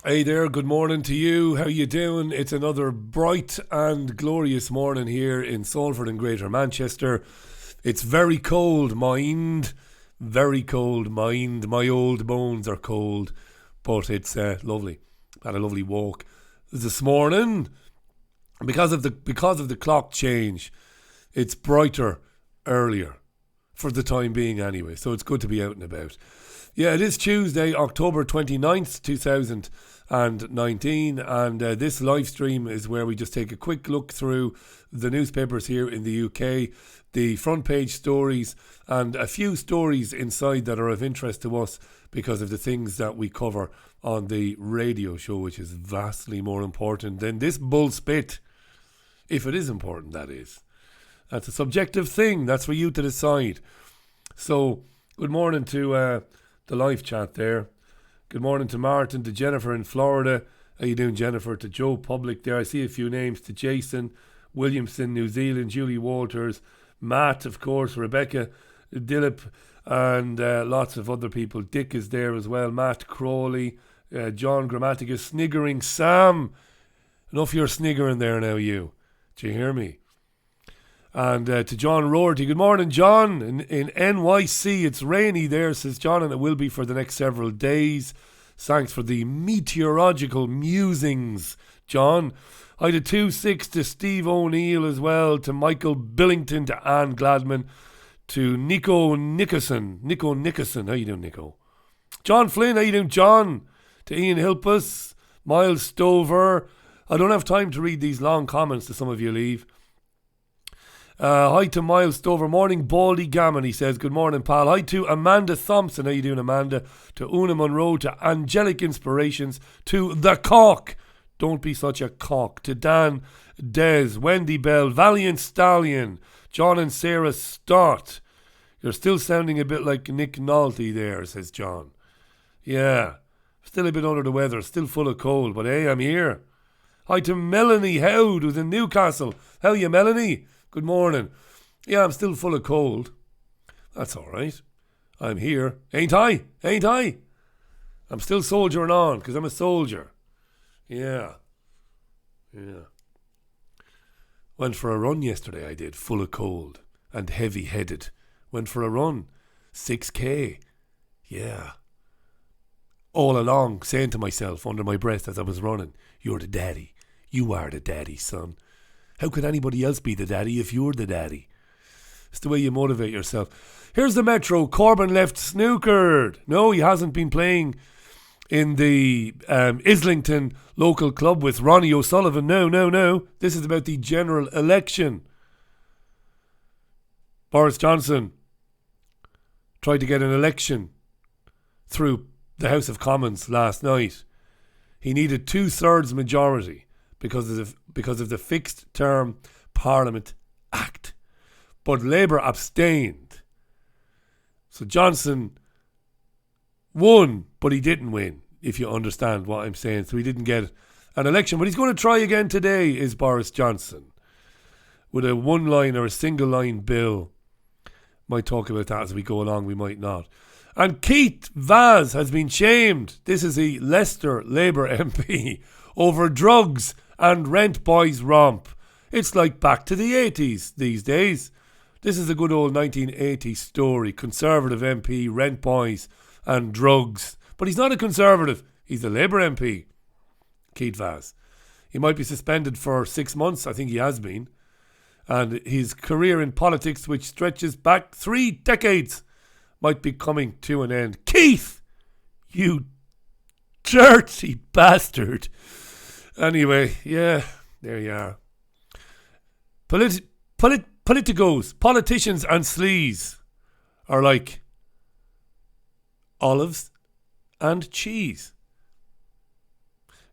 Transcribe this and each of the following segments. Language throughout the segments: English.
Hey there, good morning to you. How you doing? It's another bright and glorious morning here in Salford and Greater Manchester. It's very cold, mind. Very cold, mind. My old bones are cold, but it's lovely. Had a lovely walk this morning. Because of the clock change, it's brighter earlier for the time being anyway. So it's good to be out and about. Yeah, it is Tuesday, October 29th, 2019, and this live stream is where we just take a quick look through the newspapers here in the UK, the front page stories, and a few stories inside that are of interest to us because of the things that we cover on the radio show, which is vastly more important than this bull spit, if it is important, that is. That's a subjective thing. That's for you to decide. So, good morning to the live chat there. Good morning to Martin, to Jennifer in Florida. How you doing, Jennifer? To Joe Public there. I see a few names. To Jason Williamson, New Zealand. Julie Walters. Matt, of course. Rebecca Dillip. And lots of other people. Dick is there as well. Matt Crawley. John Grammaticus. Sniggering Sam. Enough of your sniggering there now, you. Do you hear me? And to John Roarty, good morning, John. In NYC, it's rainy there, says John, and it will be for the next several days. Thanks for the meteorological musings, John. Hi to 2-6 to Steve O'Neill as well, to Michael Billington, to Anne Gladman, to Nico Nickerson. How you doing, Nico? John Flynn, how you doing, John? To Ian Hilpus, Miles Stover. I don't have time to read these long comments that some of you leave. Hi to Miles Stover. Morning, Baldy Gammon, he says. Good morning, pal. Hi to Amanda Thompson. How you doing, Amanda? To Una Monroe. To Angelic Inspirations. To The Cock. Don't be such a cock. To Dan Des. Wendy Bell. Valiant Stallion. John and Sarah Stott. You're still sounding a bit like Nick Nolte there, says John. Yeah. Still a bit under the weather. Still full of cold. But hey, I'm here. Hi to Melanie Howd, who's in Newcastle. How you, Melanie? Good morning. Yeah, I'm still full of cold. That's all right. I'm here. Ain't I? I'm still soldiering on because I'm a soldier. Yeah. Went for a run yesterday, I did. Full of cold and heavy-headed. Went for a run. 6K. Yeah. All along, saying to myself under my breath as I was running, you're the daddy. You are the daddy, son. How could anybody else be the daddy if you're the daddy? It's the way you motivate yourself. Here's the Metro. Corbyn left snookered. No, he hasn't been playing in the Islington local club with Ronnie O'Sullivan. No. This is about the general election. Boris Johnson tried to get an election through the House of Commons last night. He needed 2/3 majority because of the Fixed Term Parliament Act. But Labour abstained. So Johnson won, but he didn't win, if you understand what I'm saying. So he didn't get an election. But he's going to try again today, is Boris Johnson, with a one-line or a single-line bill. Might talk about that as we go along, we might not. And Keith Vaz has been shamed. This is a Leicester Labour MP over drugs and rent boys romp. It's like back to the 80s these days. This is a good old 1980s story. Conservative MP, rent boys and drugs. But he's not a Conservative. He's a Labour MP. Keith Vaz. He might be suspended for 6 months. I think he has been. And his career in politics, which stretches back 3 decades, might be coming to an end. Keith! You dirty bastard. Anyway, yeah, there you are. Politicos, politicians and sleaze are like olives and cheese.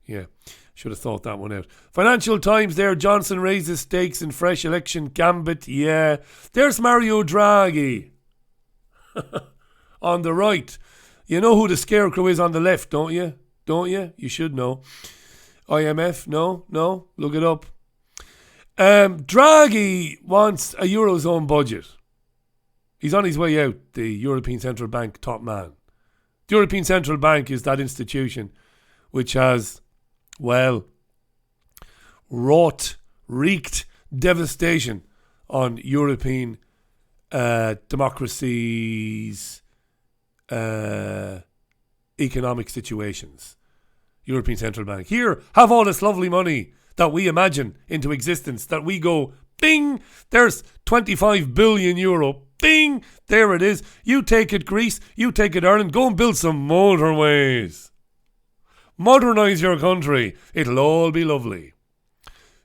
Yeah, should have thought that one out. Financial Times there, Johnson raises stakes in fresh election gambit. Yeah, there's Mario Draghi on the right. You know who the scarecrow is on the left, don't you? You should know. IMF? No, look it up. Draghi wants a Eurozone budget. He's on his way out, the European Central Bank top man. The European Central Bank is that institution which has, well, wreaked devastation on European democracies' economic situations. European Central Bank. Here, have all this lovely money that we imagine into existence, that we go, bing, there's 25 billion euro. Bing, there it is. You take it, Greece. You take it, Ireland. Go and build some motorways. Modernise your country. It'll all be lovely.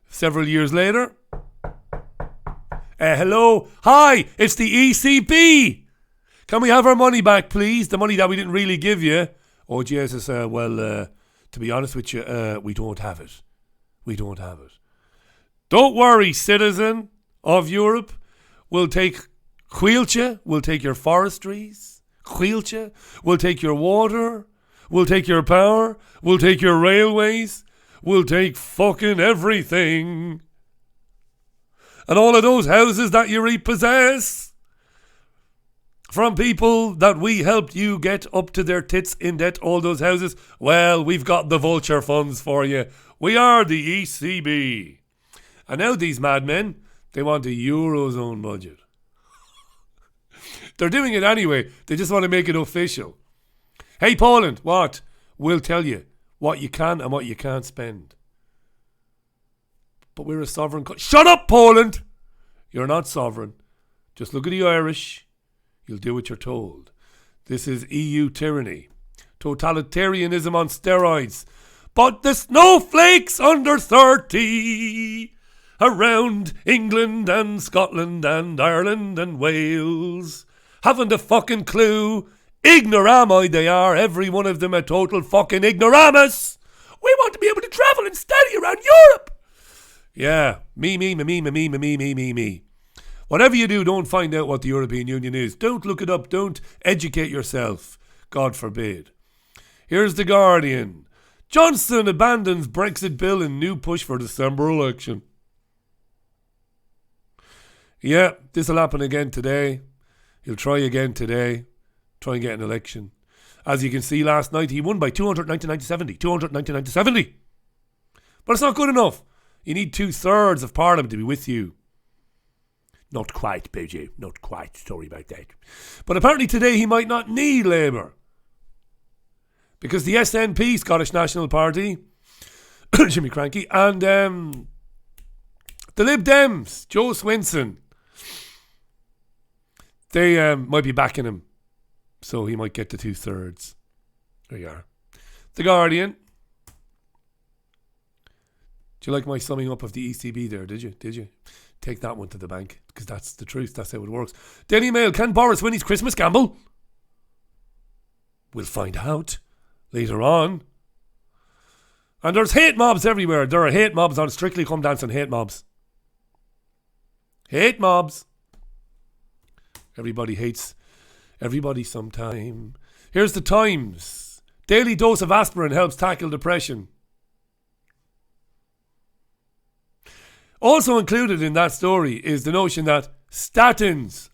Several years later, hello. Hi, it's the ECB. Can we have our money back, please? The money that we didn't really give you. Oh, Jesus, to be honest with you, we don't have it. We don't have it. Don't worry, citizen of Europe. We'll take Quilcha. We'll take your forestries. Quilcha. We'll take your water. We'll take your power. We'll take your railways. We'll take fucking everything. And all of those houses that you repossess from people that we helped you get up to their tits in debt, all those houses, well, we've got the vulture funds for you. We are the ECB. And now these madmen, they want a Eurozone budget. They're doing it anyway. They just want to make it official. Hey, Poland, what? We'll tell you what you can and what you can't spend. But we're a sovereign country. Shut up, Poland! You're not sovereign. Just look at the Irish. You'll do what you're told. This is EU tyranny. Totalitarianism on steroids. But the snowflakes under 30 around England and Scotland and Ireland and Wales haven't a fucking clue. Ignoramoid they are, every one of them a total fucking ignoramus. We want to be able to travel and study around Europe. Yeah, me. Whatever you do, don't find out what the European Union is. Don't look it up. Don't educate yourself. God forbid. Here's The Guardian. Johnson abandons Brexit bill in new push for December election. Yeah, this will happen again today. He'll try again today. Try and get an election. As you can see, last night he won by 299 to 70. 299 to 70. But it's not good enough. You need 2/3 of Parliament to be with you. Not quite, BG. Not quite. Sorry about that. But apparently today he might not need Labour. Because the SNP, Scottish National Party, Jimmy Cranky, and the Lib Dems, Joe Swinson, they might be backing him. So he might get to 2/3. There you are. The Guardian. Do you like my summing up of the ECB there? Did you? Take that one to the bank, because that's the truth. That's how it works. Daily Mail. Can Boris win his Christmas gamble? We'll find out later on. And there's hate mobs everywhere. There are hate mobs on Strictly Come Dancing. Hate mobs. Hate mobs. Everybody hates everybody sometime. Here's the Times. Daily dose of aspirin helps tackle depression. Also included in that story is the notion that statins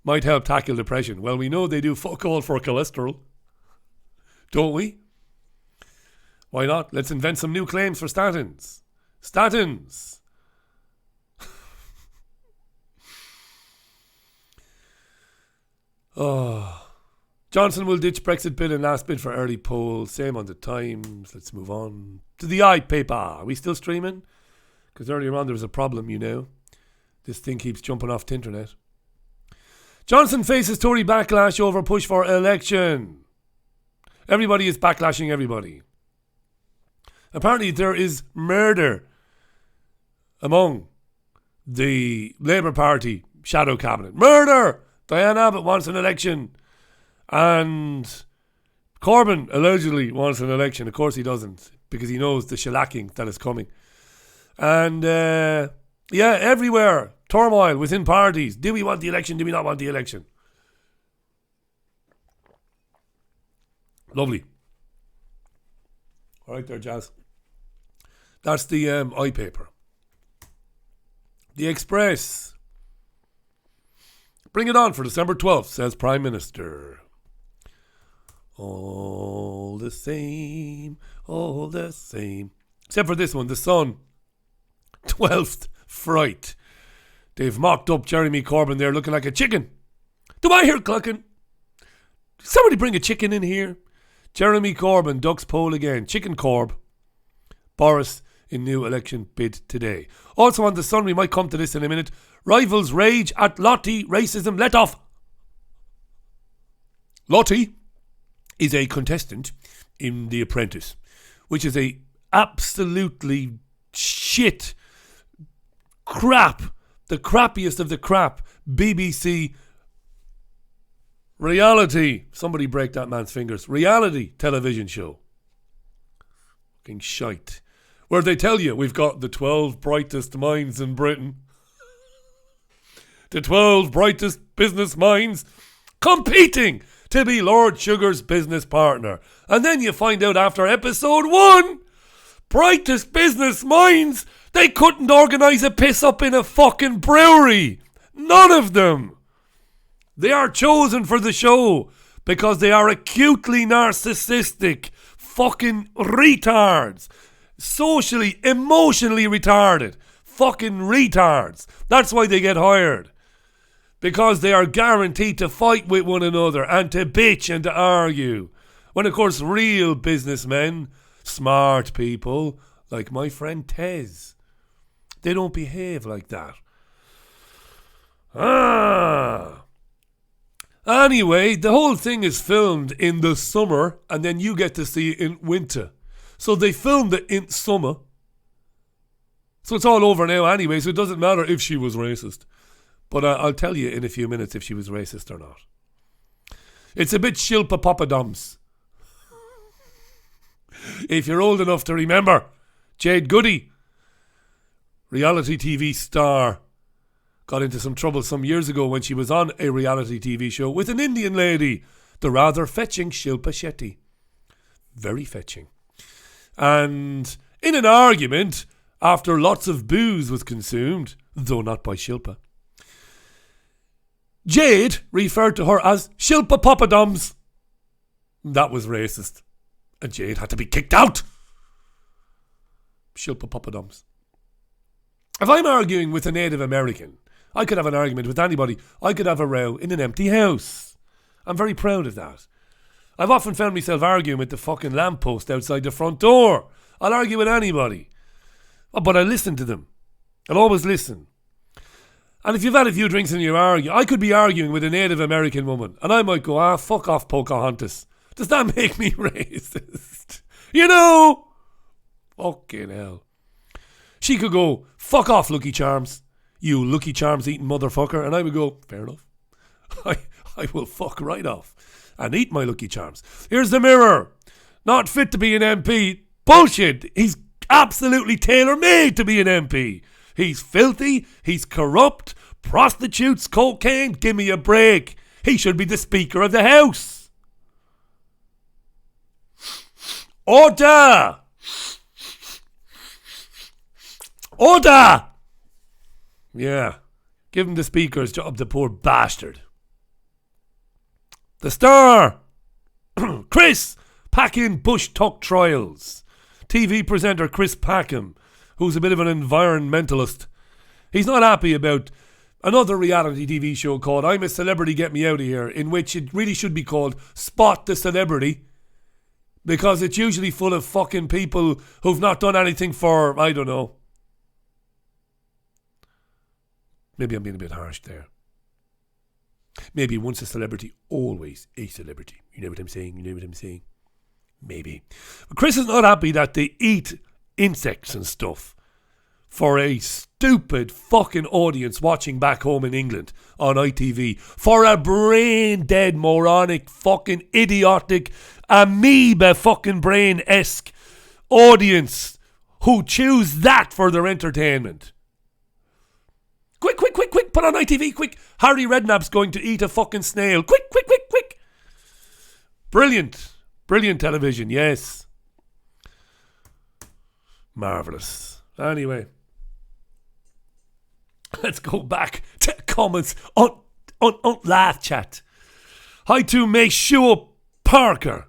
might help tackle depression. Well, we know they do fuck all for cholesterol. Don't we? Why not? Let's invent some new claims for statins. Statins. Johnson will ditch Brexit bill in last bid for early poll. Same on the Times. Let's move on to the iPaper. Are we still streaming? Because earlier on there was a problem, you know. This thing keeps jumping off the internet. Johnson faces Tory backlash over push for election. Everybody is backlashing everybody. Apparently there is murder among the Labour Party shadow cabinet. Murder! Diane Abbott wants an election. And Corbyn allegedly wants an election. Of course he doesn't, because he knows the shellacking that is coming. And, everywhere, turmoil within parties. Do we want the election? Do we not want the election? Lovely. All right there, Jazz. That's the iPaper. The Express. Bring it on for December 12th, says Prime Minister. All the same, all the same. Except for this one, The Sun. 12th Fright. They've mocked up Jeremy Corbyn there looking like a chicken. Do I hear clucking? Somebody bring a chicken in here. Jeremy Corbyn ducks poll again. Chicken Corb. Boris in new election bid today. Also on The Sun, we might come to this in a minute. Rivals rage at Lottie racism let off. Lottie is a contestant in The Apprentice, which is a absolutely shit crap, the crappiest of the crap BBC reality, somebody break that man's fingers, reality television show. Fucking shite. Where they tell you we've got the 12 brightest minds in Britain. The 12 brightest business minds competing to be Lord Sugar's business partner. And then you find out after episode 1, brightest business minds, they couldn't organise a piss up in a fucking brewery. None of them. They are chosen for the show because they are acutely narcissistic fucking retards. Socially, emotionally retarded. Fucking retards. That's why they get hired. Because they are guaranteed to fight with one another and to bitch and to argue. When of course real businessmen, smart people, like my friend Tez, they don't behave like that. Anyway, the whole thing is filmed in the summer and then you get to see it in winter. So they filmed it in summer. So it's all over now anyway, so it doesn't matter if she was racist. But I'll tell you in a few minutes if she was racist or not. It's a bit Shilpa Papadums. If you're old enough to remember, Jade Goody, reality TV star, got into some trouble some years ago when she was on a reality TV show with an Indian lady, the rather fetching Shilpa Shetty. Very fetching. And in an argument, after lots of booze was consumed, though not by Shilpa, Jade referred to her as Shilpa Papadums. That was racist. And Jade had to be kicked out. Shilpa Papadums. If I'm arguing with a Native American, I could have an argument with anybody. I could have a row in an empty house. I'm very proud of that. I've often found myself arguing with the fucking lamppost outside the front door. I'll argue with anybody. But I listen to them. I'll always listen. And if you've had a few drinks and you argue, I could be arguing with a Native American woman and I might go, fuck off Pocahontas. Does that make me racist? You know? Fucking hell. She could go, fuck off Lucky Charms. You Lucky Charms eating motherfucker. And I would go, fair enough. I will fuck right off and eat my Lucky Charms. Here's the Mirror. Not fit to be an MP. Bullshit. He's absolutely tailor-made to be an MP. He's filthy, he's corrupt, prostitutes, cocaine, give me a break. He should be the Speaker of the House. Order! Order! Yeah, give him the Speaker's job, the poor bastard. The Star! Chris Packham Bush Tuck Trials. TV presenter Chris Packham, who's a bit of an environmentalist. He's not happy about another reality TV show called I'm a Celebrity, Get Me Out of Here, in which it really should be called Spot the Celebrity, because it's usually full of fucking people who've not done anything for, I don't know. Maybe I'm being a bit harsh there. Maybe once a celebrity, always a celebrity. You know what I'm saying? You know what I'm saying? Maybe. But Chris is not happy that they eat insects and stuff for a stupid fucking audience watching back home in England on ITV, for a brain dead, moronic, fucking idiotic, amoeba fucking brain-esque audience who choose that for their entertainment. Quick, quick, quick, quick, put on ITV, quick. Harry Redknapp's going to eat a fucking snail. Quick, quick, quick, quick. Brilliant. Brilliant television, yes. Marvellous. Anyway, let's go back to comments on Laugh Chat. Hi to Make Sure Parker.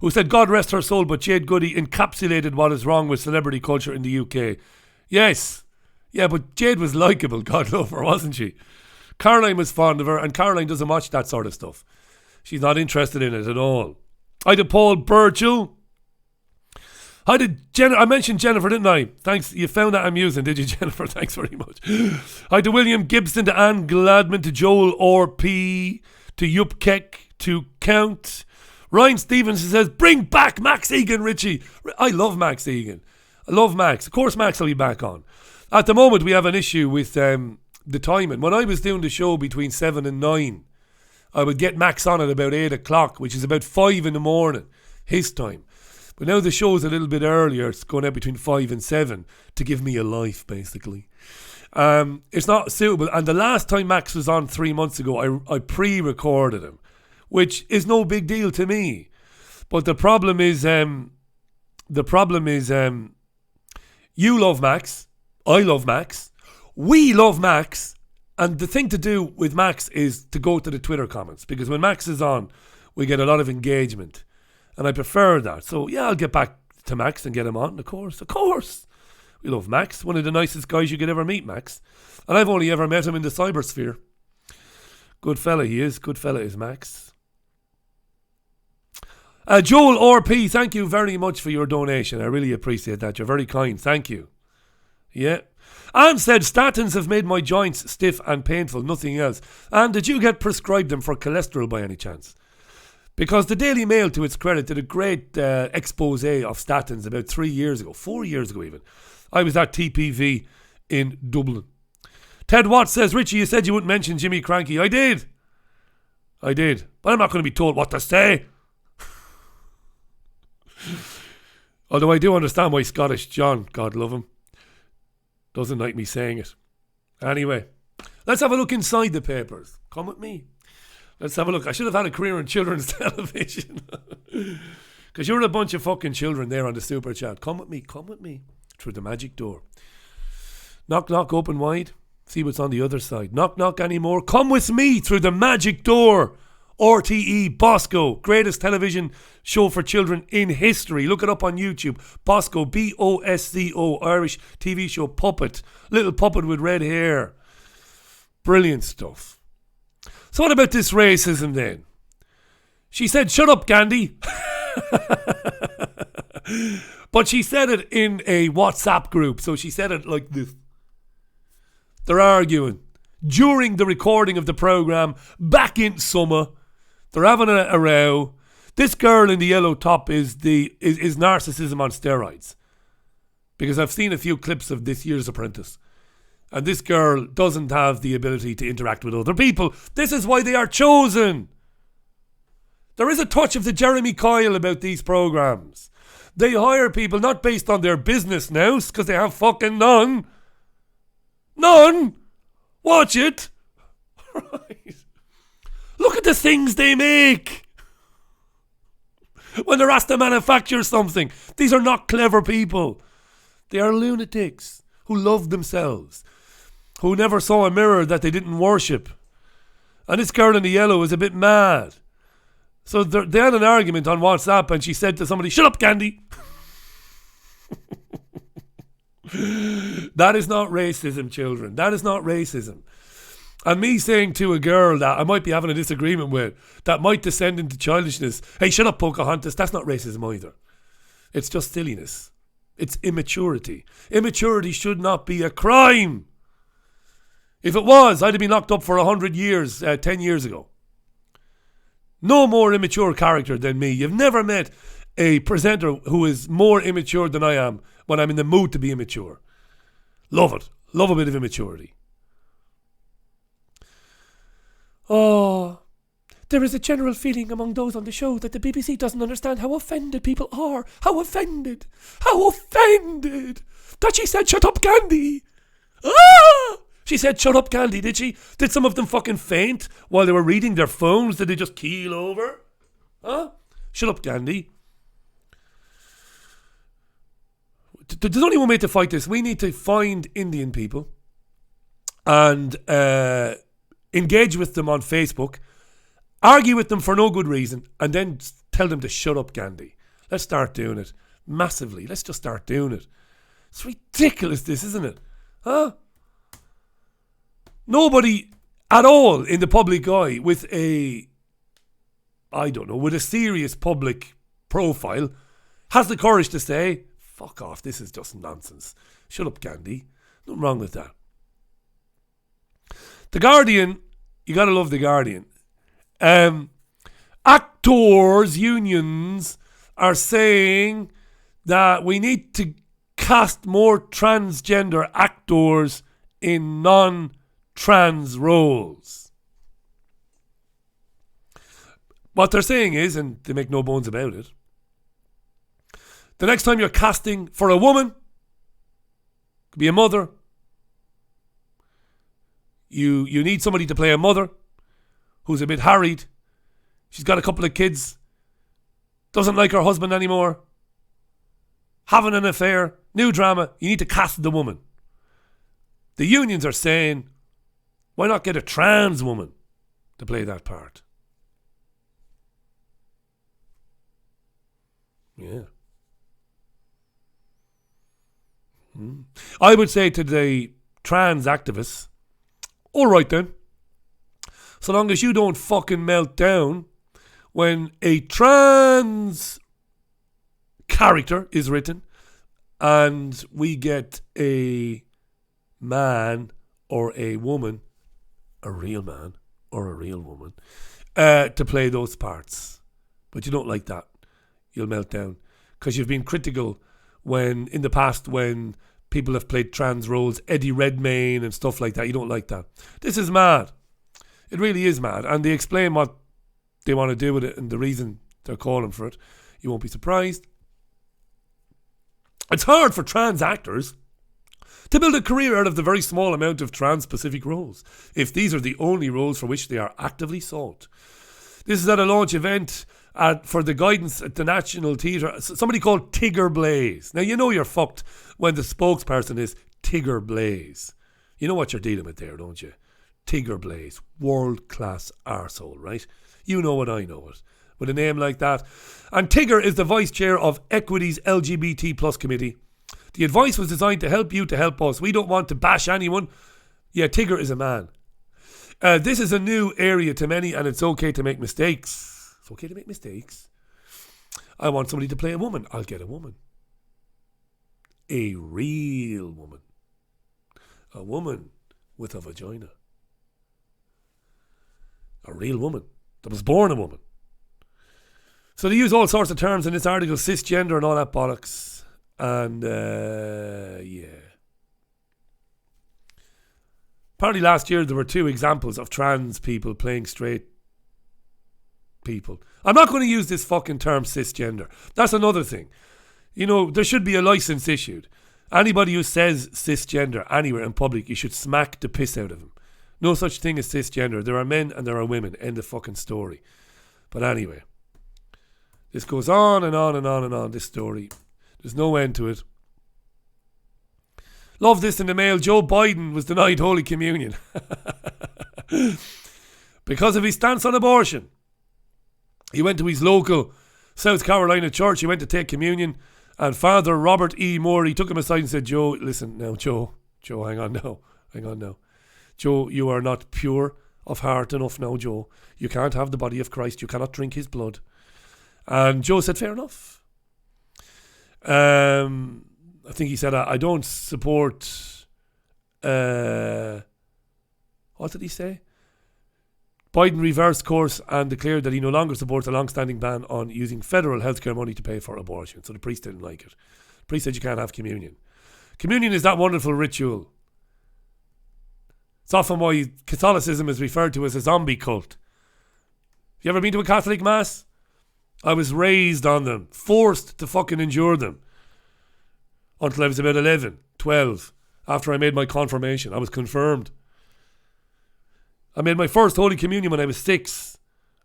who said, God rest her soul, but Jade Goody encapsulated what is wrong with celebrity culture in the UK. Yes. Yeah, but Jade was likeable, God love her, wasn't she? Caroline was fond of her, and Caroline doesn't watch that sort of stuff. She's not interested in it at all. I did Paul Burchell. I mentioned Jennifer, didn't I? Thanks. You found that amusing, did you, Jennifer? Thanks very much. Hi to William Gibson, to Anne Gladman, to Joel RP, to Yup Keck, to Count. Ryan Stevenson says, bring back Max Egan, Richie. I love Max Egan. I love Max. Of course, Max will be back on. At the moment, we have an issue with the timing. When I was doing the show between 7 and 9, I would get Max on at about 8 o'clock, which is about 5 in the morning, his time. But now the show's a little bit earlier. It's going out between 5 and 7 to give me a life, basically. It's not suitable. And the last time Max was on 3 months ago, I pre-recorded him, which is no big deal to me. But the problem is, you love Max. I love Max. We love Max. And the thing to do with Max is to go to the Twitter comments, because when Max is on, we get a lot of engagement. And I prefer that. So, yeah, I'll get back to Max and get him on, of course. Of course. We love Max. One of the nicest guys you could ever meet, Max. And I've only ever met him in the cybersphere. Good fella he is. Good fella is Max. Joel RP, thank you very much for your donation. I really appreciate that. You're very kind. Thank you. Yeah. Anne said, statins have made my joints stiff and painful, nothing else. And did you get prescribed them for cholesterol by any chance? Because the Daily Mail, to its credit, did a great expose of statins about 3 years ago, 4 years ago even. I was at TPV in Dublin. Ted Watts says, Richie, you said you wouldn't mention Jimmy Cranky. I did. But I'm not going to be told what to say. Although I do understand why Scottish John, God love him, doesn't like me saying it. Anyway, let's have a look inside the papers. Come with me. Let's have a look. I should have had a career in children's television. Because you're a bunch of fucking children there on the super chat. Come with me. Through the magic door. Knock, knock, open wide. See what's on the other side. Knock, knock anymore. Come with me through the magic door. RTE Bosco, greatest television show for children in history. Look it up on YouTube. Bosco, Bosco, Irish TV show puppet. Little puppet with red hair. Brilliant stuff. So what about this racism then? She said, shut up, Gandhi. But she said it in a WhatsApp group. So she said it like this. They're arguing. During the recording of the programme, back in summer, they're having a row. This girl in the yellow top is narcissism on steroids. Because I've seen a few clips of this year's Apprentice. And this girl doesn't have the ability to interact with other people. This is why they are chosen. There is a touch of the Jeremy Kyle about these programmes. They hire people not based on their business nous, because they have fucking none. None. Watch it. Right. Look at the things they make. When they're asked to manufacture something, these are not clever people. They are lunatics who love themselves, who never saw a mirror that they didn't worship. And this girl in the yellow is a bit mad. So they had an argument on WhatsApp, and she said to somebody, shut up, Gandhi. That is not racism, children. That is not racism. And me saying to a girl that I might be having a disagreement with, that might descend into childishness, hey, shut up, Pocahontas, that's not racism either. It's just silliness. It's immaturity. Immaturity should not be a crime. If it was, I'd have been locked up for 100 years, 10 years ago. No more immature character than me. You've never met a presenter who is more immature than I am when I'm in the mood to be immature. Love it. Love a bit of immaturity. Oh, there is a general feeling among those on the show that the BBC doesn't understand how offended people are. How offended. How offended. That she said, shut up, Gandhi. Ah! She said, shut up, Gandhi, did she? Did some of them fucking faint while they were reading their phones? Did they just keel over? Huh? Shut up, Gandhi. There's only one way to fight this. We need to find Indian people and engage with them on Facebook, argue with them for no good reason, and then tell them to shut up, Gandhi. Let's start doing it. Massively. Let's just start doing it. It's ridiculous, this, isn't it? Huh? Nobody at all in the public eye with a serious public profile has the courage to say, fuck off, this is just nonsense. Shut up, Gandhi. Nothing wrong with that. The Guardian, you gotta love The Guardian. Actors' unions are saying that we need to cast more transgender actors in non-trans roles. What they're saying is, and they make no bones about it, the next time you're casting for a woman, could be a mother, you need somebody to play a mother who's a bit harried, she's got a couple of kids, doesn't like her husband anymore, having an affair, new drama, you need to cast the woman. The unions are saying, why not get a trans woman to play that part? Yeah. I would say to the trans activists, all right then, so long as you don't fucking melt down when a trans character is written and we get a man or a woman, a real man or a real woman, to play those parts. But you don't like that. You'll melt down because you've been critical when in the past when people have played trans roles, Eddie Redmayne and stuff like that. You don't like that. This is mad. It really is mad. And they explain what they want to do with it and the reason they're calling for it. You won't be surprised. It's hard for trans actors to build a career out of the very small amount of trans-specific roles, if these are the only roles for which they are actively sought. This is at a launch event for the guidance at the National Theatre. Somebody called Tigger Blaze. Now, you know you're fucked when the spokesperson is Tigger Blaze. You know what you're dealing with there, don't you? Tigger Blaze. World-class arsehole, right? You know it, I know it. With a name like that. And Tigger is the vice chair of Equity's LGBT plus committee. The advice was designed to help you to help us. We don't want to bash anyone. Yeah, Tigger is a man. This is a new area to many and it's okay to make mistakes. It's okay to make mistakes. I want somebody to play a woman. I'll get a woman. A real woman. A woman with a vagina. A real woman that was born a woman. So they use all sorts of terms in this article, cisgender and all that bollocks. And, yeah. Apparently last year there were 2 examples of trans people playing straight people. I'm not going to use this fucking term cisgender. That's another thing. You know, there should be a license issued. Anybody who says cisgender anywhere in public, you should smack the piss out of them. No such thing as cisgender. There are men and there are women. End of fucking story. But anyway, this goes on and on and on and on, this story. There's no end to it. Love this in the mail. Joe Biden was denied Holy Communion because of his stance on abortion. He went to his local South Carolina church. He went to take communion. And Father Robert E. Moore, he took him aside and said, Joe, listen now, Joe, hang on now. Joe, you are not pure of heart enough now, Joe. You can't have the body of Christ. You cannot drink his blood. And Joe said, fair enough. I think he said, I don't support... what did he say? Biden reversed course and declared that he no longer supports a long-standing ban on using federal healthcare money to pay for abortion. So the priest didn't like it. The priest said you can't have communion. Communion is that wonderful ritual. It's often why Catholicism is referred to as a zombie cult. Have you ever been to a Catholic mass? I was raised on them, forced to fucking endure them. Until I was about 11, 12. After I made my confirmation, I was confirmed. I made my first Holy Communion when I was 6.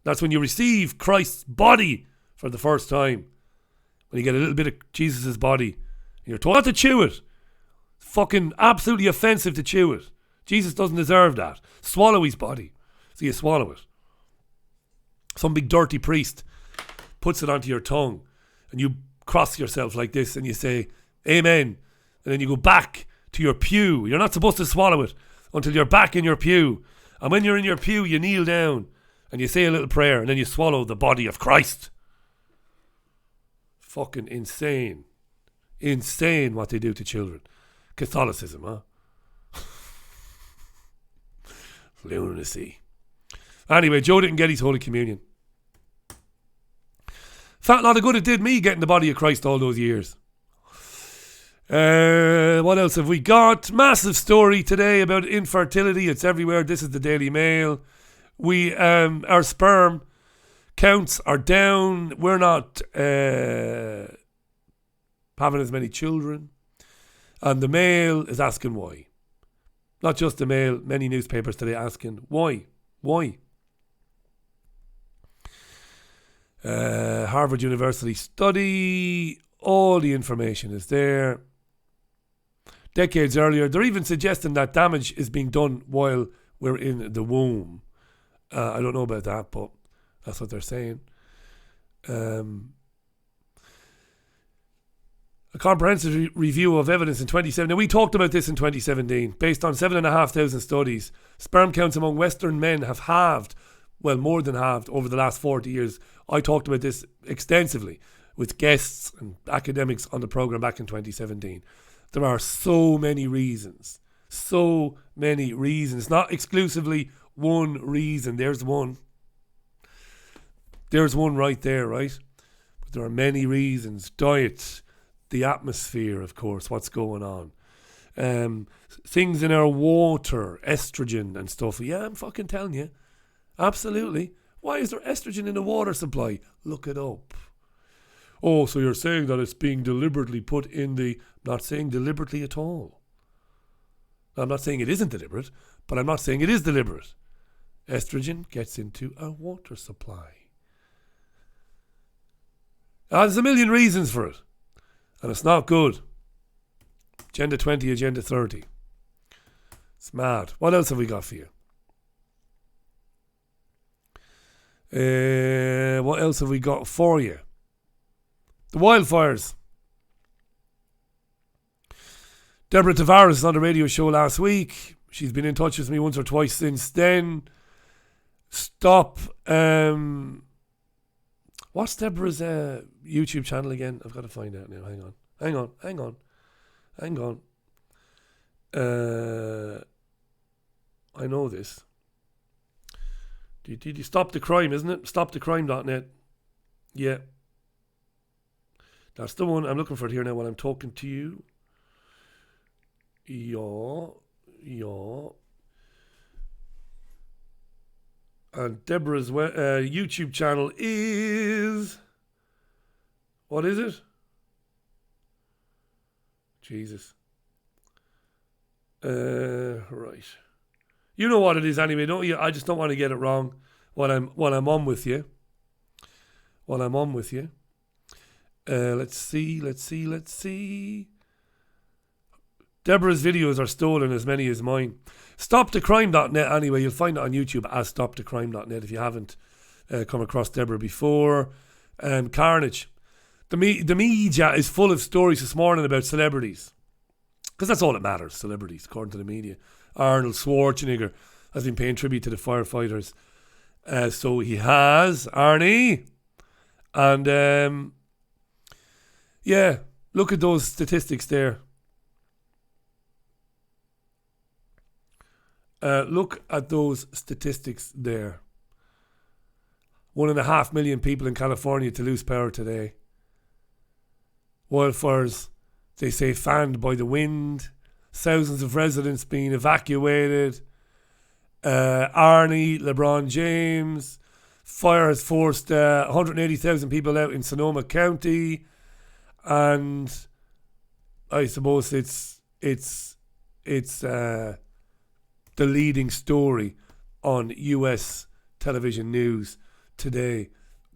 That's when you receive Christ's body for the first time. When you get a little bit of Jesus' body. And you're told not to chew it. Fucking absolutely offensive to chew it. Jesus doesn't deserve that. Swallow his body. So you swallow it. Some big dirty priest puts it onto your tongue, and you cross yourself like this, and you say, Amen. And then you go back to your pew. You're not supposed to swallow it until you're back in your pew. And when you're in your pew, you kneel down, and you say a little prayer, and then you swallow the body of Christ. Fucking insane. Insane what they do to children. Catholicism, huh? Lunacy. Anyway, Joe didn't get his Holy Communion. Fat lot of good it did me getting the body of Christ all those years. What else have we got? Massive story today about infertility. It's everywhere. This is the Daily Mail. Our sperm counts are down. We're not having as many children. And the Mail is asking why. Not just the Mail, many newspapers today asking why. Why? Harvard University study. All the information is there. Decades earlier, they're even suggesting that damage is being done while we're in the womb. I don't know about that, but that's what they're saying. A comprehensive review of evidence in 2017. Now, we talked about this in 2017. Based on 7,500 studies, sperm counts among Western men have halved, well, more than halved, over the last 40 years. I talked about this extensively with guests and academics on the programme back in 2017. There are so many reasons. So many reasons. Not exclusively one reason. There's one. There's one right there, right? But there are many reasons. Diet, the atmosphere, of course, what's going on. Things in our water, estrogen and stuff. Yeah, I'm fucking telling you. Absolutely. Why is there estrogen in the water supply? Look it up. Oh, so you're saying that it's being deliberately put in the... I'm not saying deliberately at all. I'm not saying it isn't deliberate, but I'm not saying it is deliberate. Estrogen gets into our water supply. There's a million reasons for it. And it's not good. Agenda 20, Agenda 30. It's mad. What else have we got for you? What else have we got for you? The wildfires. Deborah Tavares was on the radio show last week. She's been in touch with me once or twice since then. Stop. What's Deborah's YouTube channel again? I've got to find out now. Hang on. I know this. Stop the Crime, isn't it? StopTheCrime.net. Yeah. That's the one. I'm looking for it here now while I'm talking to you. Yeah. And Deborah's YouTube channel is... What is it? Jesus. Right. You know what it is anyway, don't you? I just don't want to get it wrong while I'm on with you. Let's see. Deborah's videos are stolen, as many as mine. StopTheCrime.net anyway. You'll find it on YouTube as StopTheCrime.net if you haven't come across Deborah before. Carnage. The media is full of stories this morning about celebrities. Because that's all that matters, celebrities, according to the media. Arnold Schwarzenegger has been paying tribute to the firefighters. So he has, Arnie. And, yeah, look at those statistics there. Look at those statistics there. 1.5 million people in California to lose power today. Wildfires, they say, fanned by the wind. Thousands of residents being evacuated. Arnie, LeBron James. Fire has forced 180,000 people out in Sonoma County. And I suppose it's the leading story on US television news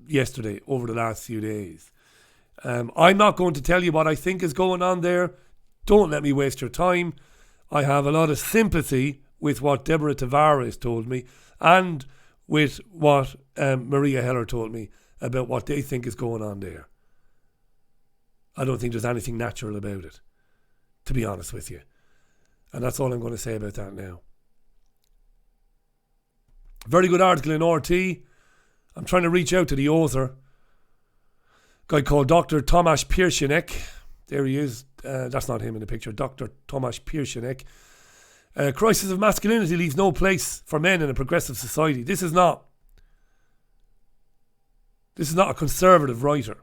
yesterday, over the last few days. I'm not going to tell you what I think is going on there. Don't let me waste your time. I have a lot of sympathy with what Deborah Tavares told me and with what Maria Heller told me about what they think is going on there. I don't think there's anything natural about it, to be honest with you. And that's all I'm going to say about that now. Very good article in RT. I'm trying to reach out to the author. Guy called Dr. Tomasz Piersinek. There he is. That's not him in the picture. Dr. Tomasz Piersinek. Crisis of masculinity leaves no place for men in a progressive society. This is not a conservative writer.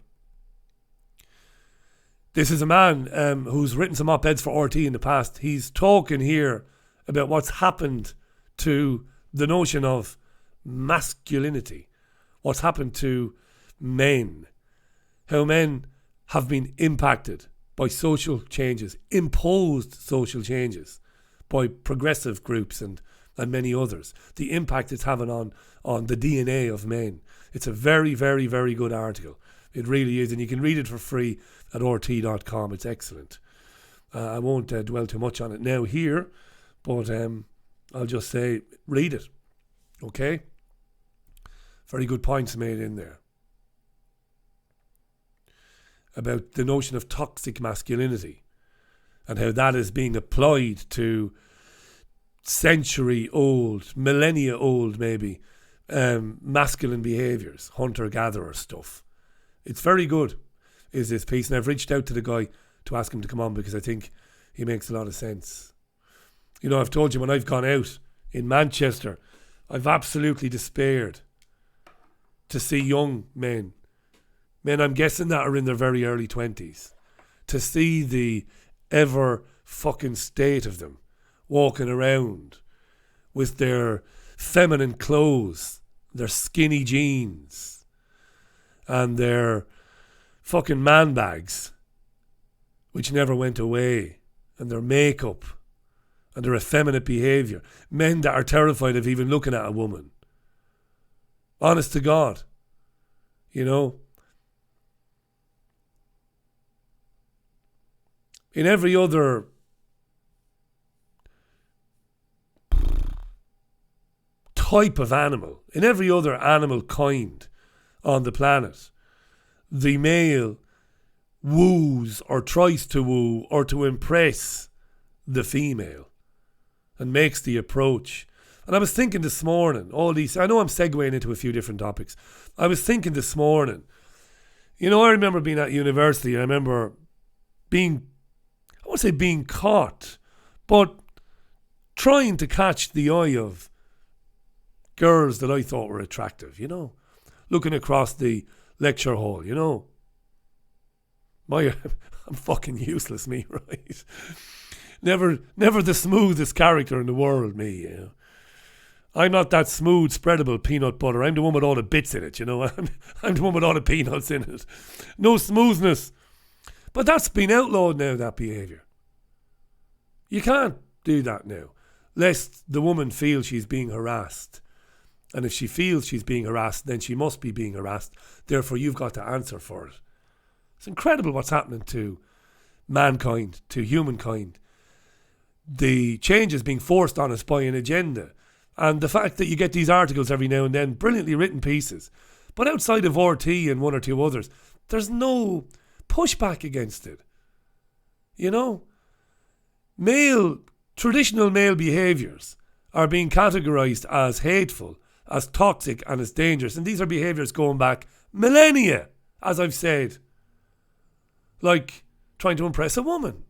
This is a man who's written some op-eds for RT in the past. He's talking here about what's happened to the notion of masculinity. What's happened to men. How men have been impacted by social changes, imposed social changes by progressive groups and many others. The impact it's having on the DNA of men. It's a very, very, very good article. It really is, and you can read it for free at rt.com. It's excellent. I won't dwell too much on it now here, but I'll just say, read it. Okay? Very good points made in there about the notion of toxic masculinity and how that is being applied to century-old, millennia-old maybe, masculine behaviours, hunter-gatherer stuff. It's very good, is this piece, and I've reached out to the guy to ask him to come on because I think he makes a lot of sense. You know, I've told you when I've gone out in Manchester, I've absolutely despaired to see young men I'm guessing that are in their very early 20s, to see the ever fucking state of them walking around with their feminine clothes, their skinny jeans and their fucking man bags which never went away, and their makeup and their effeminate behaviour. Men that are terrified of even looking at a woman. Honest to God. You know, in every other type of animal, in every other animal kind on the planet, the male woos or tries to woo or to impress the female and makes the approach. And I was thinking this morning, I know I'm segueing into a few different topics. I was thinking this morning, you know, I remember being at university, I remember being, I won't say being caught, but trying to catch the eye of girls that I thought were attractive, you know, looking across the lecture hall, you know. I'm fucking useless, me, right? Never the smoothest character in the world, me, you know. I'm not that smooth, spreadable peanut butter. I'm the one with all the bits in it, you know. I'm the one with all the peanuts in it. No smoothness. But that's been outlawed now, that behaviour. You can't do that now, lest the woman feel she's being harassed. And if she feels she's being harassed, then she must be being harassed. Therefore, you've got to answer for it. It's incredible what's happening to mankind, to humankind. The change is being forced on us by an agenda. And the fact that you get these articles every now and then, brilliantly written pieces, but outside of RT and one or two others, there's no pushback against it. You know? Traditional male behaviours are being categorised as hateful, as toxic and as dangerous. And these are behaviours going back millennia, as I've said. Like trying to impress a woman.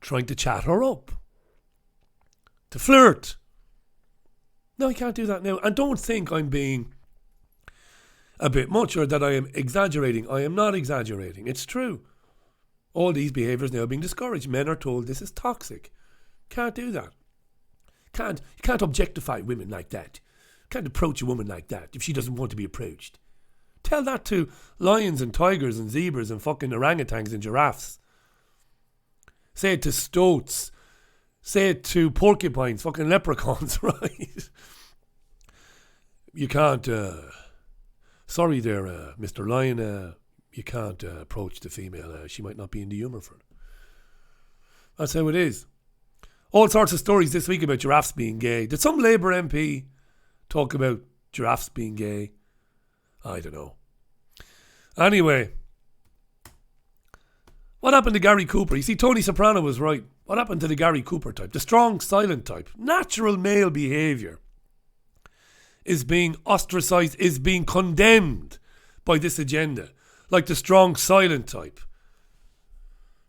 Trying to chat her up. To flirt. No, I can't do that now. And don't think I'm being a bit much or that I am exaggerating. I am not exaggerating. It's true. All these behaviours now are being discouraged. Men are told this is toxic. Can't do that. You can't objectify women like that. Can't approach a woman like that if she doesn't want to be approached. Tell that to lions and tigers and zebras and fucking orangutans and giraffes. Say it to stoats. Say it to porcupines, fucking leprechauns, right? You can't, sorry there, Mr. Lion, you can't approach the female. She might not be in the humour for it. That's how it is. All sorts of stories this week about giraffes being gay. Did some Labour MP talk about giraffes being gay. I don't know. Anyway, what happened to Gary Cooper? You see, Tony Soprano was right. What happened to the Gary Cooper type? The strong, silent type. Natural male behaviour is being ostracised, is being condemned by this agenda. Like the strong, silent type.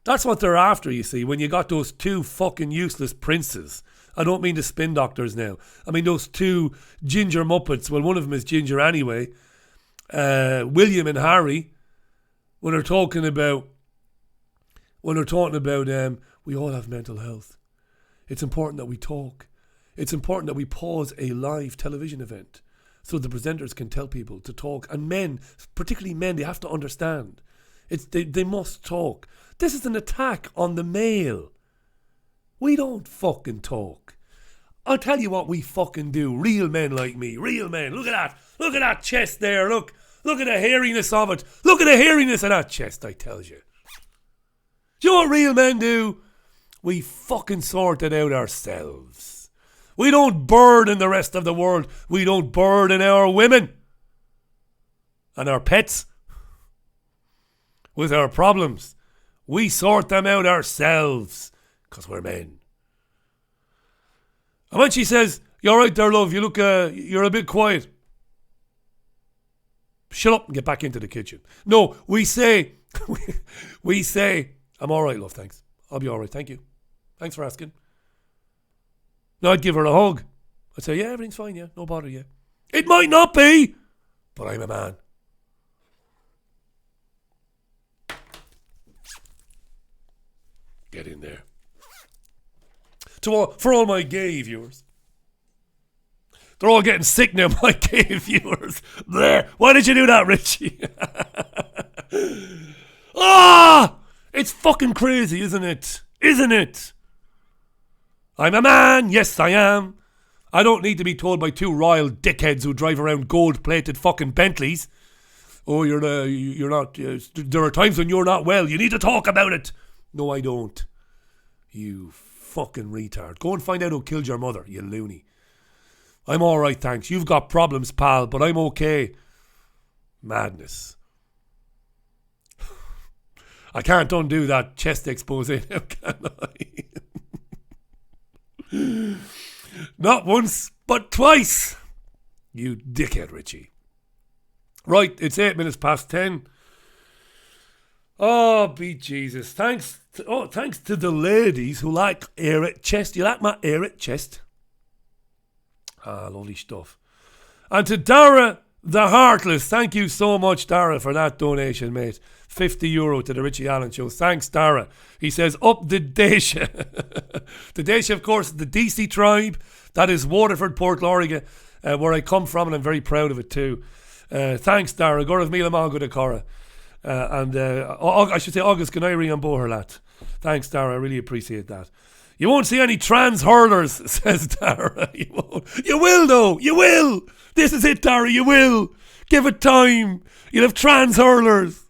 That's what they're after, you see, when you got those two fucking useless princes. I don't mean the spin doctors now. I mean those two ginger muppets. Well, one of them is ginger anyway. William and Harry. When they're talking about we all have mental health. It's important that we talk. It's important that we pause a live television event so the presenters can tell people to talk. And men, particularly men, they have to understand. They must talk. This is an attack on the male. We don't fucking talk. I'll tell you what we fucking do. Real men like me. Real men. Look at that. Look at that chest there. Look at the hairiness of it. Look at the hairiness of that chest, I tell you. Do you know what real men do? We fucking sort it out ourselves. We don't burden the rest of the world. We don't burden our women and our pets with our problems. We sort them out ourselves because we're men. And when she says, "You're right there, love, you look, you're a bit quiet," shut up and get back into the kitchen. No, we say, "I'm all right, love, thanks. I'll be all right, thank you. Thanks for asking." No, I'd give her a hug. I'd say, "Yeah, everything's fine, yeah, no bother, yeah." It might not be, but I'm a man. Get in there. For all my gay viewers. They're all getting sick now, my gay viewers. There. Why did you do that, Richie? It's fucking crazy, isn't it? Isn't it? I'm a man. Yes, I am. I don't need to be told by two royal dickheads who drive around gold-plated fucking Bentleys. Oh, you're not. There are times when you're not well. You need to talk about it. No, I don't. You fucking retard. Go and find out who killed your mother, you loony. I'm alright, thanks. You've got problems, pal, but I'm okay. Madness. I can't undo that chest expose now, can I? Not once, but twice. You dickhead, Richie. Right, it's 8 minutes past 10. Oh, be Jesus. Thanks to the ladies who like air chest. You like my air chest? Ah, lovely stuff. And to Dara the Heartless, thank you so much, Dara, for that donation, mate. €50 to the Richie Allen Show. Thanks, Dara. He says, up the Dacia. The Dacia, of course, the DC tribe. That is Waterford, Portlauriga, where I come from, and I'm very proud of it too. Thanks, Dara. Gorav Mila Malgo de Cora. I should say August Ganairi and Boherlat. Thanks, Dara. I really appreciate that. You won't see any trans hurlers, says Dara. You won't. You will, though. You will. This is it, Dara. You will. Give it time. You'll have trans hurlers.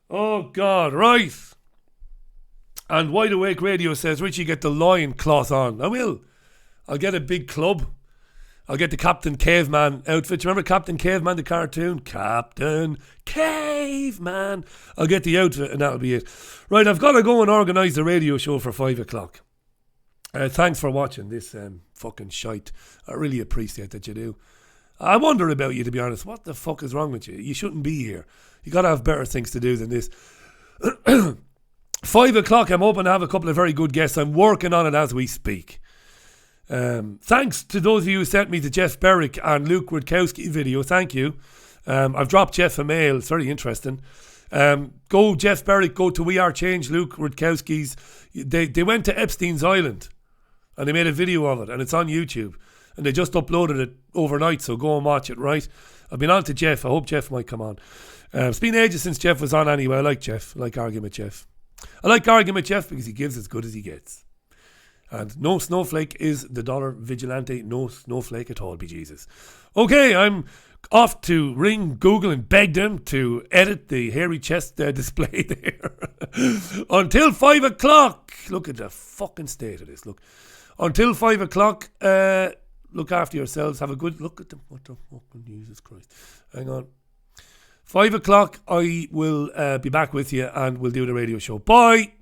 Oh, God. Right. And Wide Awake Radio says, Richie, get the lion cloth on. I will. I'll get a big club. I'll get the Captain Caveman outfit. Do you remember Captain Caveman, the cartoon? Captain Caveman. I'll get the outfit and that'll be it. Right, I've got to go and organise the radio show for 5 o'clock. Thanks for watching this fucking shite. I really appreciate that you do. I wonder about you, to be honest. What the fuck is wrong with you? You shouldn't be here. You got to have better things to do than this. 5 o'clock, I'm hoping to have a couple of very good guests. I'm working on it as we speak. Thanks to those of you who sent me the Jeff Berwick and Luke Rutkowski video. Thank you. I've dropped Jeff a mail. It's very interesting. Go Jeff Berwick, go to We Are Change, Luke Rutkowski's. They went to Epstein's Island and they made a video of it and it's on YouTube and they just uploaded it overnight, so go and watch it, right? I've been on to Jeff. I hope Jeff might come on. It's been ages since Jeff was on anyway. I like Jeff. I like arguing with Jeff. I like arguing with Jeff because he gives as good as he gets. And no snowflake is the dollar vigilante. No snowflake at all, be Jesus. Okay, I'm off to ring Google and beg them to edit the hairy chest display there. Until 5 o'clock. Look at the fucking state of this. Look. Until 5 o'clock, look after yourselves. Have a good look at them. What the fucking Jesus Christ. Hang on. 5 o'clock, I will be back with you and we'll do the radio show. Bye.